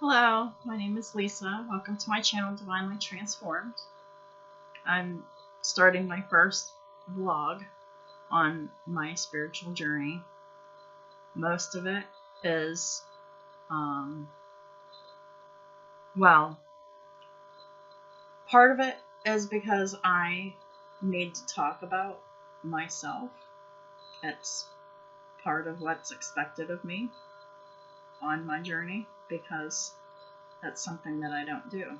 Hello, my name is Lisa. Welcome to my channel, Divinely Transformed. I'm starting my first vlog on my spiritual journey. Most of it is, part of it is because I need to talk about myself. It's part of what's expected of me on my journey because that's something that I don't do.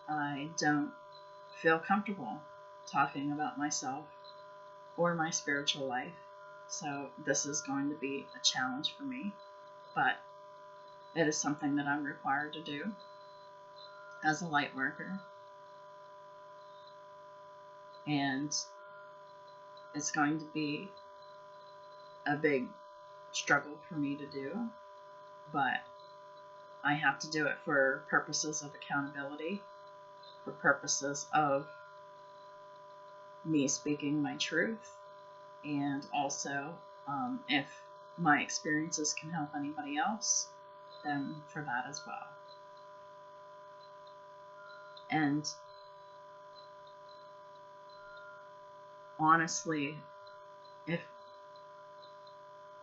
I don't feel comfortable talking about myself or my spiritual life, so this is going to be a challenge for me, but it is something that I'm required to do as a light worker, and it's going to be a big struggle for me to do, but I have to do it for purposes of accountability, for purposes of me speaking my truth, and also if my experiences can help anybody else, then for that as well. And honestly, if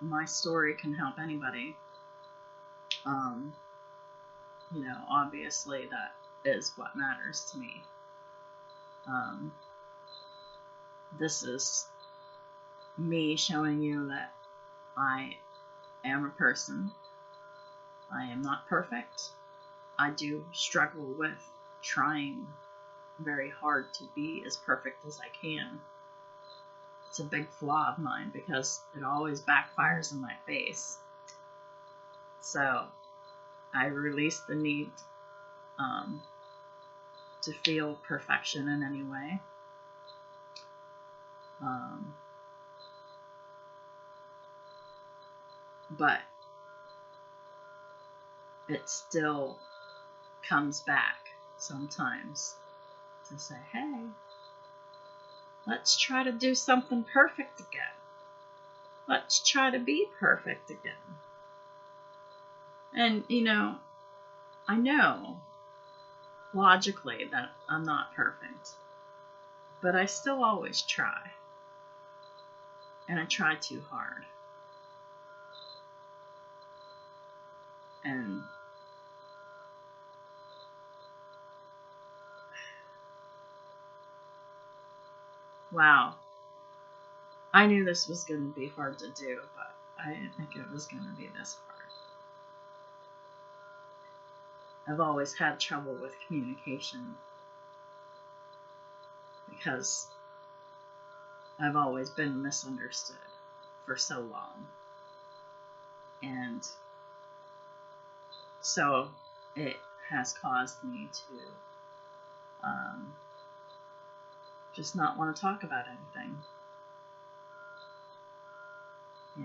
my story can help anybody, obviously that is what matters to me. This is me showing you that I am a person. I am not perfect. I do struggle with trying very hard to be as perfect as I can. It's a big flaw of mine because it always backfires in my face. So I release the need to feel perfection in any way. But it still comes back sometimes to say, hey, let's try to do something perfect again. Let's try to be perfect again. And, I know logically that I'm not perfect, but I still always try. And I try too hard. And wow, I knew this was going to be hard to do, but I didn't think it was going to be this hard. I've always had trouble with communication because I've always been misunderstood for so long. And so it has caused me to just not want to talk about anything.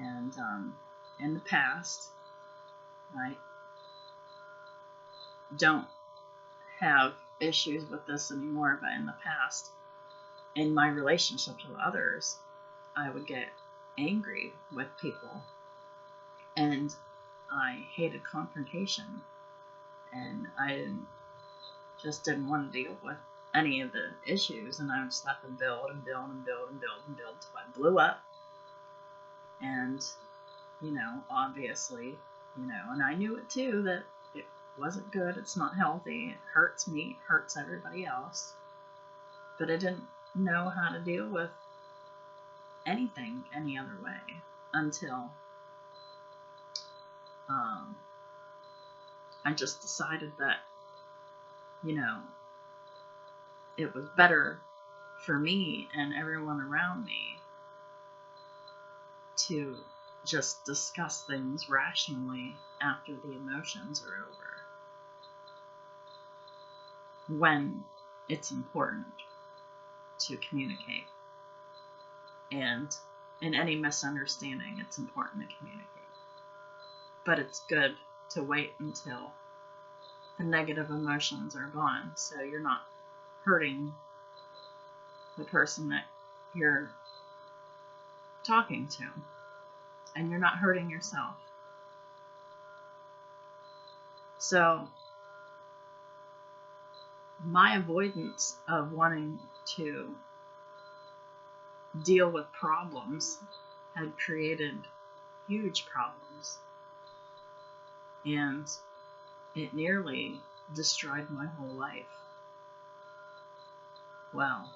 And in the past, I don't have issues with this anymore, but in the past, in my relationships with others, I would get angry with people, and I hated confrontation, and I just didn't want to deal with any of the issues, and I would just have to build and build and build and build and build until I blew up. And obviously, and I knew it too, that it wasn't good, it's not healthy, it hurts me, it hurts everybody else, but I didn't know how to deal with anything any other way until I just decided that it was better for me and everyone around me to just discuss things rationally after the emotions are over, when it's important to communicate. And in any misunderstanding, it's important to communicate. But it's good to wait until the negative emotions are gone, so you're not hurting the person that you're talking to, and you're not hurting yourself. So my avoidance of wanting to deal with problems had created huge problems, and it nearly destroyed my whole life. Well,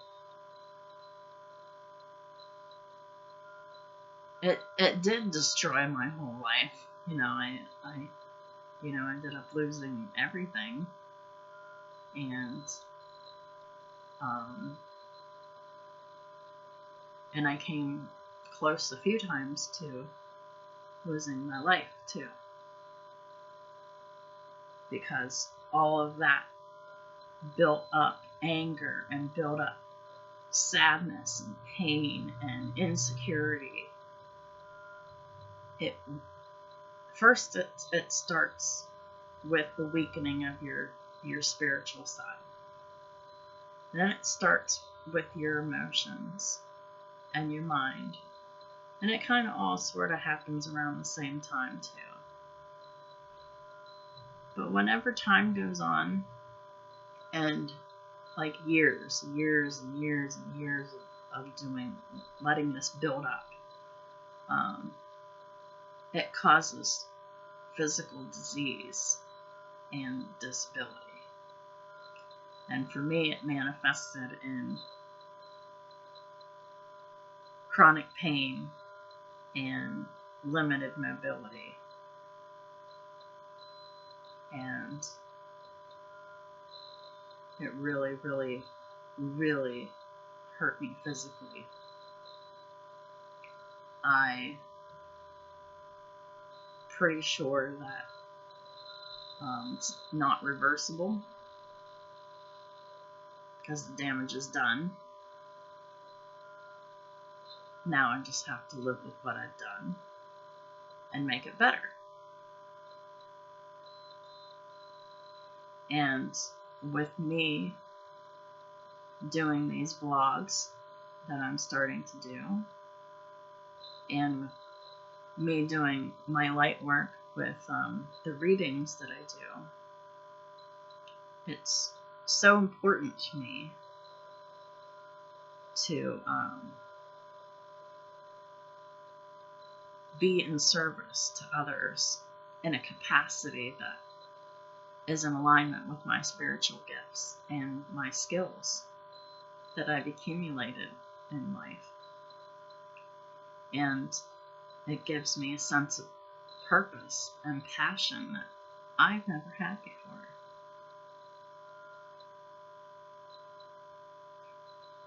it did destroy my whole life. I ended up losing everything, and and I came close a few times to losing my life too, because all of that built up anger and built up sadness and pain and insecurity. It starts with the weakening of your spiritual side. Then it starts with your emotions and your mind. And it kind of all sort of happens around the same time too. But whenever time goes on, and like years and years and years of letting this build up, it causes physical disease and disability. And for me, it manifested in chronic pain and limited mobility. And it really, really, really hurt me physically. I'm pretty sure that it's not reversible, because the damage is done. Now I just have to live with what I've done and make it better. And with me doing these vlogs that I'm starting to do, and me doing my light work with the readings that I do, it's so important to me to be in service to others in a capacity that is in alignment with my spiritual gifts and my skills that I've accumulated in life. And it gives me a sense of purpose and passion that I've never had before.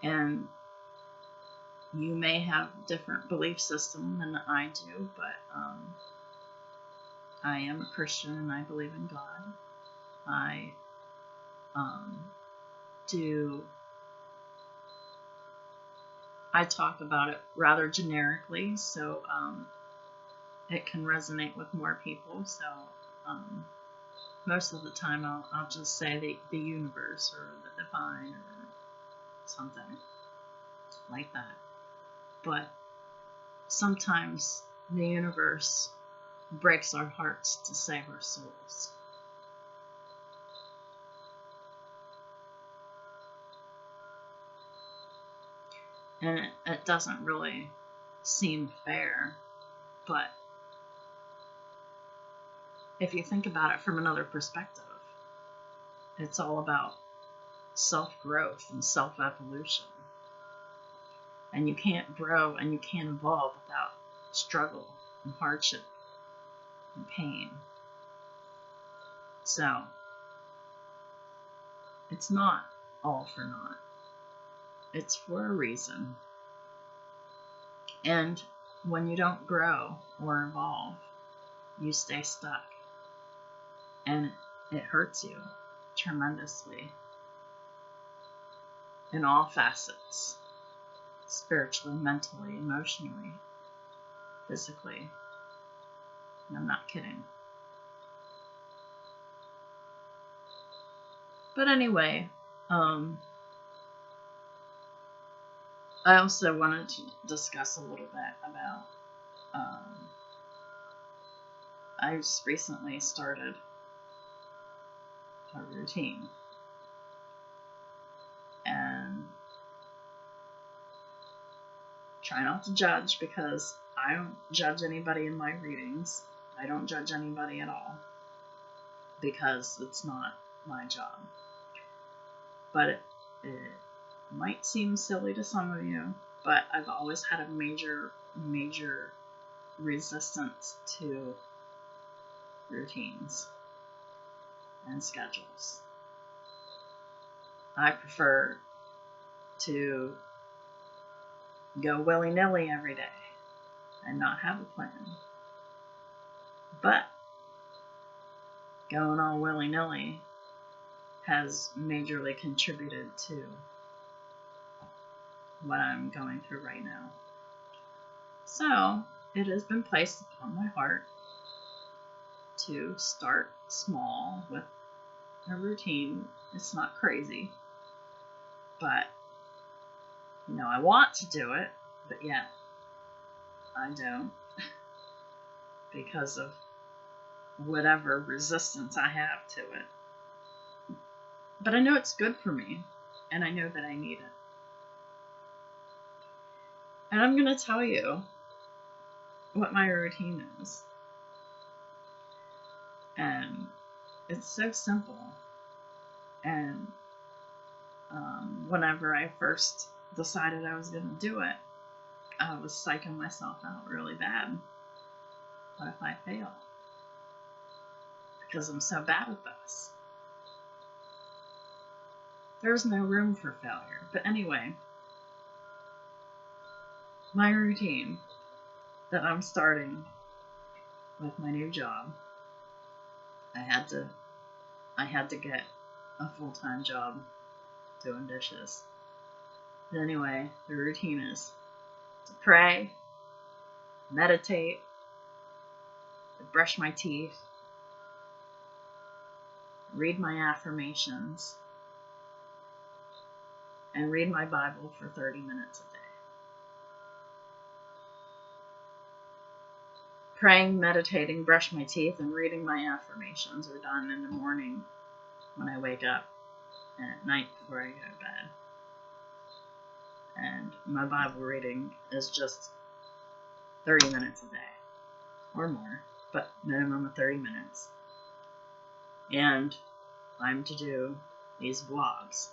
And you may have a different belief system than I do, but I am a Christian and I believe in God. I talk about it rather generically, so it can resonate with more people. So most of the time I'll just say the universe or the divine or something like that. But sometimes the universe breaks our hearts to save our souls. And it doesn't really seem fair, but if you think about it from another perspective, it's all about self-growth and self-evolution. And you can't grow and you can't evolve without struggle and hardship and pain. So, it's not all for naught. It's for a reason. And when you don't grow or evolve, you stay stuck. And it hurts you tremendously in all facets. Spiritually, mentally, emotionally, physically. And I'm not kidding. But anyway, I also wanted to discuss a little bit about, I just recently started a routine. And try not to judge, because I don't judge anybody in my readings. I don't judge anybody at all, because it's not my job. But it might seem silly to some of you, but I've always had a major resistance to routines and schedules. I prefer to go willy-nilly every day and not have a plan. But going all willy-nilly has majorly contributed to what I'm going through right now. So it has been placed upon my heart to start small with a routine. It's not crazy, but I want to do it, but yet I don't, because of whatever resistance I have to it. But I know it's good for me, and I know that I need it. And I'm going to tell you what my routine is. And it's so simple. And whenever I first decided I was going to do it, I was psyching myself out really bad. What if I fail? Because I'm so bad at this. There's no room for failure. But anyway, my routine that I'm starting with my new job, I had to get a full-time job doing dishes. But anyway, the routine is to pray, meditate, brush my teeth, read my affirmations, and read my Bible for 30 minutes a day. Praying, meditating, brush my teeth, and reading my affirmations are done in the morning when I wake up, and at night before I go to bed. And my Bible reading is just 30 minutes a day, or more, but minimum of 30 minutes. And I'm to do these vlogs.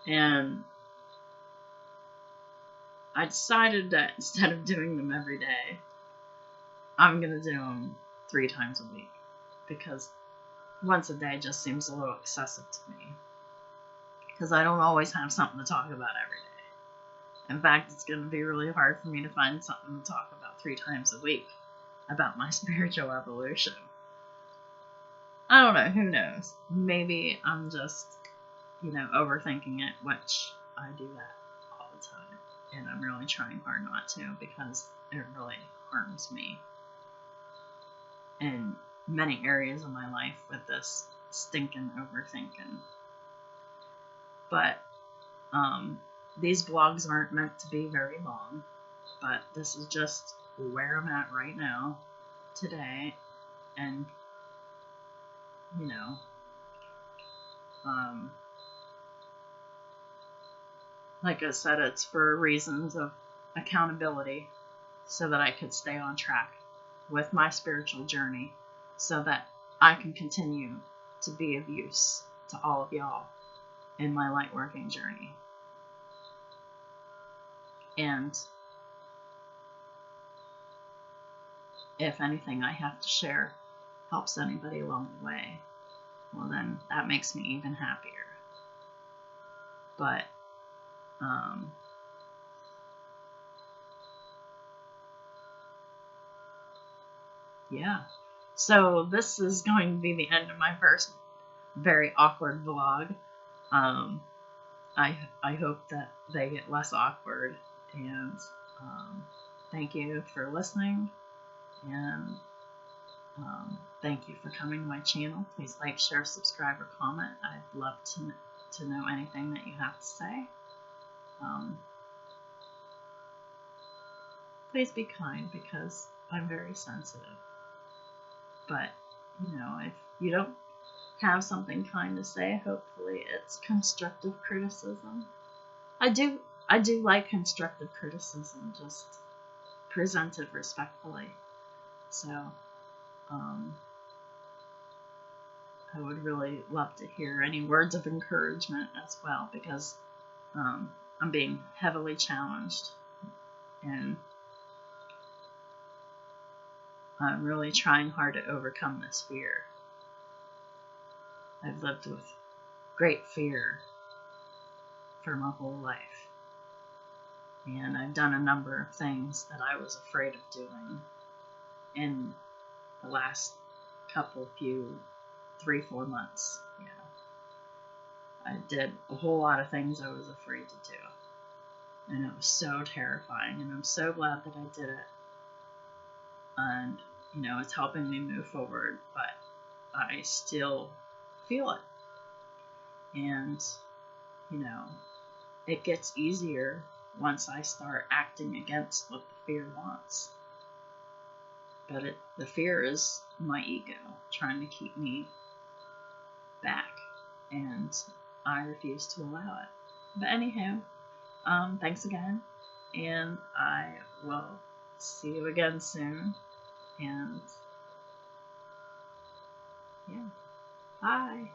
And I decided that instead of doing them every day, I'm going to do them 3 times a week, because once a day just seems a little excessive to me, because I don't always have something to talk about every day. In fact, it's going to be really hard for me to find something to talk about 3 times a week about my spiritual evolution. I don't know, who knows? Maybe I'm just, overthinking it, which I do that all the time. And I'm really trying hard not to, because it really harms me in many areas of my life with this stinking overthinking. But these vlogs aren't meant to be very long, but this is just where I'm at right now, today, and like I said, it's for reasons of accountability, so that I could stay on track with my spiritual journey, so that I can continue to be of use to all of y'all in my light working journey. And if anything I have to share helps anybody along the way, well, then that makes me even happier. But yeah, so this is going to be the end of my first very awkward vlog. I hope that they get less awkward, and thank you for listening, and thank you for coming to my channel. Please like, share, subscribe, or comment. I'd love to know anything that you have to say. Please be kind, because I'm very sensitive. But, if you don't have something kind to say, hopefully it's constructive criticism. I do like constructive criticism, just presented respectfully. So, I would really love to hear any words of encouragement as well, because I'm being heavily challenged, and I'm really trying hard to overcome this fear. I've lived with great fear for my whole life, and I've done a number of things that I was afraid of doing in the last few 3-4 months. I did a whole lot of things I was afraid to do, and it was so terrifying, and I'm so glad that I did it. And it's helping me move forward, but I still feel it. And it gets easier once I start acting against what the fear wants. But the fear is my ego trying to keep me back, and I refuse to allow it. But anyhow, thanks again, and I will see you again soon. And yeah, bye.